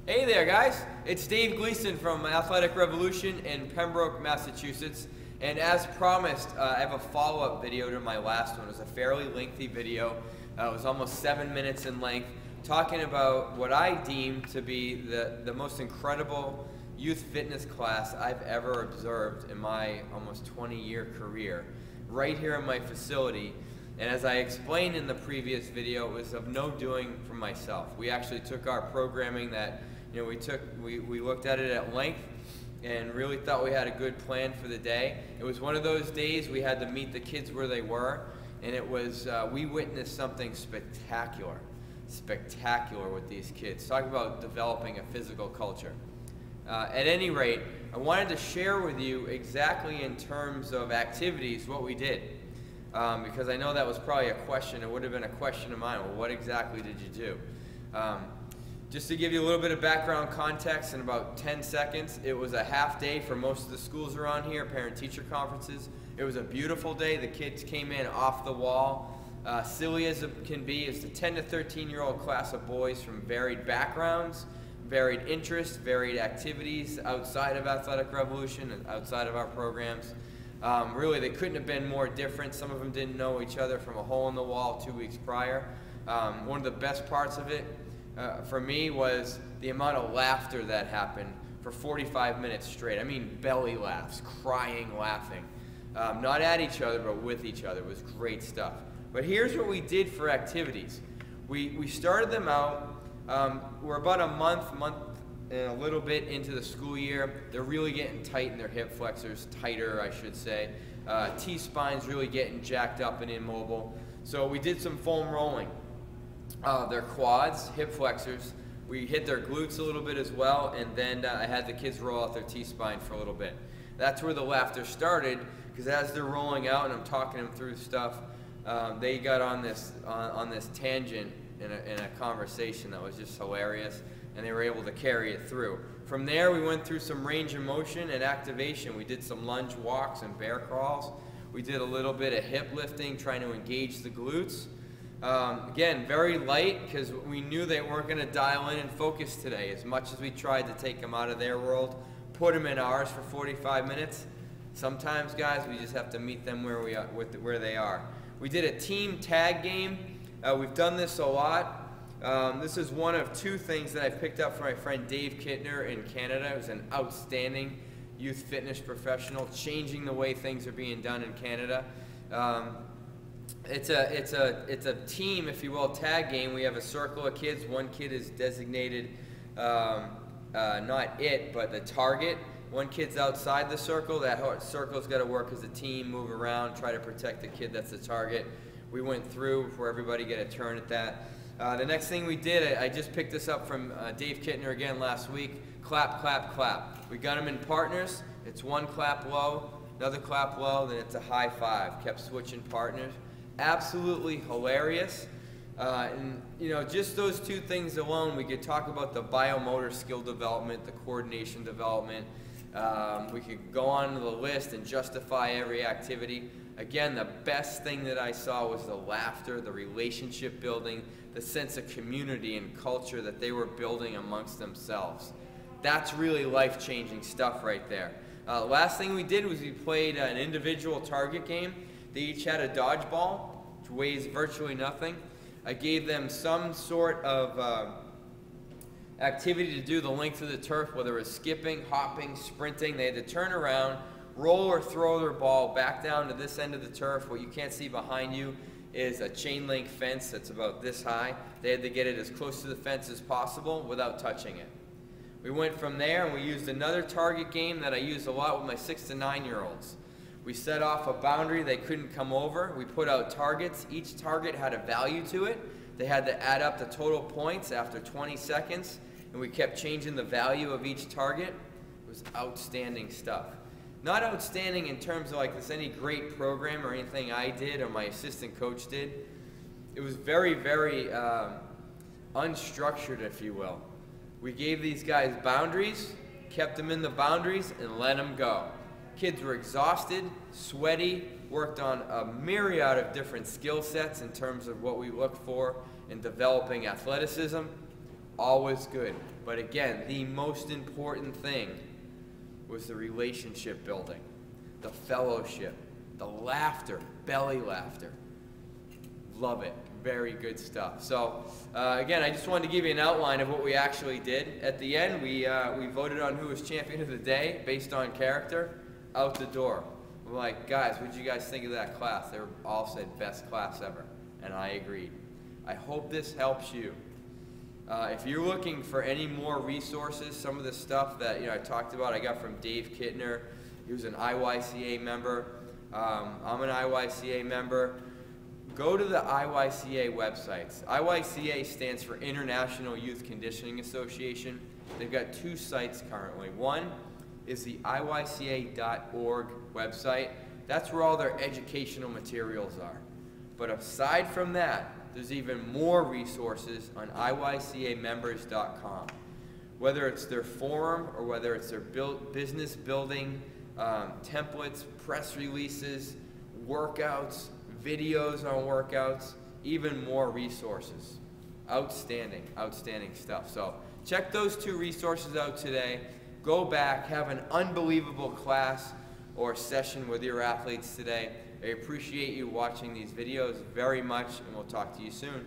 Hey there, guys. It's Dave Gleason from Athletic Revolution in Pembroke, Massachusetts. And as promised, I have a follow-up video to my last one. It was a fairly lengthy video. It was almost 7 minutes in length, talking about what I deem to be the most incredible youth fitness class I've ever observed in my almost 20-year career, right here in my facility. And as I explained in the previous video, it was of no doing for myself. We actually took our programming that we looked at it at length and really thought we had a good plan for the day. It was one of those days we had to meet the kids where they were, and it was we witnessed something spectacular with these kids. Talk about developing a physical culture. At any rate, I wanted to share with you exactly in terms of activities what we did, because I know that was probably a question. It would have been a question of mine. Well, what exactly did you do? Just to give you a little bit of background context in about 10 seconds, it was a half day for most of the schools around here, parent-teacher conferences. It was a beautiful day. The kids came in off the wall, silly as it can be. It's a 10 to 13-year-old class of boys from varied backgrounds, varied interests, varied activities outside of Athletic Revolution and outside of our programs. Really, they couldn't have been more different. Some of them didn't know each other from a hole in the wall 2 weeks prior. One of the best parts of it for me was the amount of laughter that happened for 45 minutes straight. I mean, belly laughs, crying, laughing. Not at each other, but with each other. It was great stuff. But here's what we did for activities. We started them out. We're about a month and a little bit into the school year. They're really getting tight in their hip flexors, tighter, I should say. T-spine's really getting jacked up and immobile. So we did some foam rolling. Their quads, hip flexors. We hit their glutes a little bit as well, and then I had the kids roll out their T-spine for a little bit. That's where the laughter started, because as they're rolling out and I'm talking them through stuff, they got on this tangent in a conversation that was just hilarious, and they were able to carry it through. From there, we went through some range of motion and activation. We did some lunge walks and bear crawls. We did a little bit of hip lifting, trying to engage the glutes. Again, very light, because we knew they weren't going to dial in and focus today. As much as we tried to take them out of their world, put them in ours for 45 minutes, sometimes, guys, we just have to meet them where they are. We did a team tag game. We've done this a lot. This is one of two things that I picked up from my friend Dave Kittner in Canada, who's an outstanding youth fitness professional, changing the way things are being done in Canada. It's a team, if you will, tag game. We have a circle of kids. One kid is designated, not it, but the target. One kid's outside the circle. That circle's got to work as a team, move around, try to protect the kid that's the target. We went through before everybody get a turn at that. The next thing we did, I just picked this up from Dave Kittner again last week. Clap, clap, clap. We got them in partners. It's one clap low, another clap low, then it's a high five. Kept switching partners. Absolutely hilarious. And just those two things alone, we could talk about the biomotor skill development, the coordination development. We could go on to the list and justify every activity. Again, the best thing that I saw was the laughter, the relationship building, the sense of community and culture that they were building amongst themselves. That's really life-changing stuff right there. Last thing we did was we played an individual target game. They each had a dodgeball, which weighs virtually nothing. I gave them some sort of activity to do the length of the turf, whether it was skipping, hopping, sprinting. They had to turn around, roll or throw their ball back down to this end of the turf. What you can't see behind you is a chain link fence that's about this high. They had to get it as close to the fence as possible without touching it. We went from there and we used another target game that I use a lot with my 6 to 9-year-olds. We set off a boundary they couldn't come over. We put out targets. Each target had a value to it. They had to add up the total points after 20 seconds, and we kept changing the value of each target. It was outstanding stuff. Not outstanding in terms of like this any great program or anything I did or my assistant coach did. It was very, very unstructured, if you will. We gave these guys boundaries, kept them in the boundaries, and let them go. Kids were exhausted, sweaty, worked on a myriad of different skill sets in terms of what we look for in developing athleticism. always good. But again, the most important thing was the relationship building, the fellowship, the laughter, belly laughter. Love it. Very good stuff. So again, I just wanted to give you an outline of what we actually did. At the end, we voted on who was champion of the day based on character. Out the door. We're like, guys, what did you guys think of that class? They all said best class ever, and I agreed. I hope this helps you. If you're looking for any more resources, some of the stuff that I talked about, I got from Dave Kittner. He was an IYCA member. I'm an IYCA member. Go to the IYCA websites. IYCA stands for International Youth Conditioning Association. They've got 2 sites currently. One is the IYCA.org website. That's where all their educational materials are. But aside from that, there's even more resources on IYCAmembers.com. Whether it's their forum or whether it's their business building, templates, press releases, workouts, videos on workouts, even more resources. Outstanding, outstanding stuff. So check those 2 resources out today. Go back, have an unbelievable class or session with your athletes today. I appreciate you watching these videos very much, and we'll talk to you soon.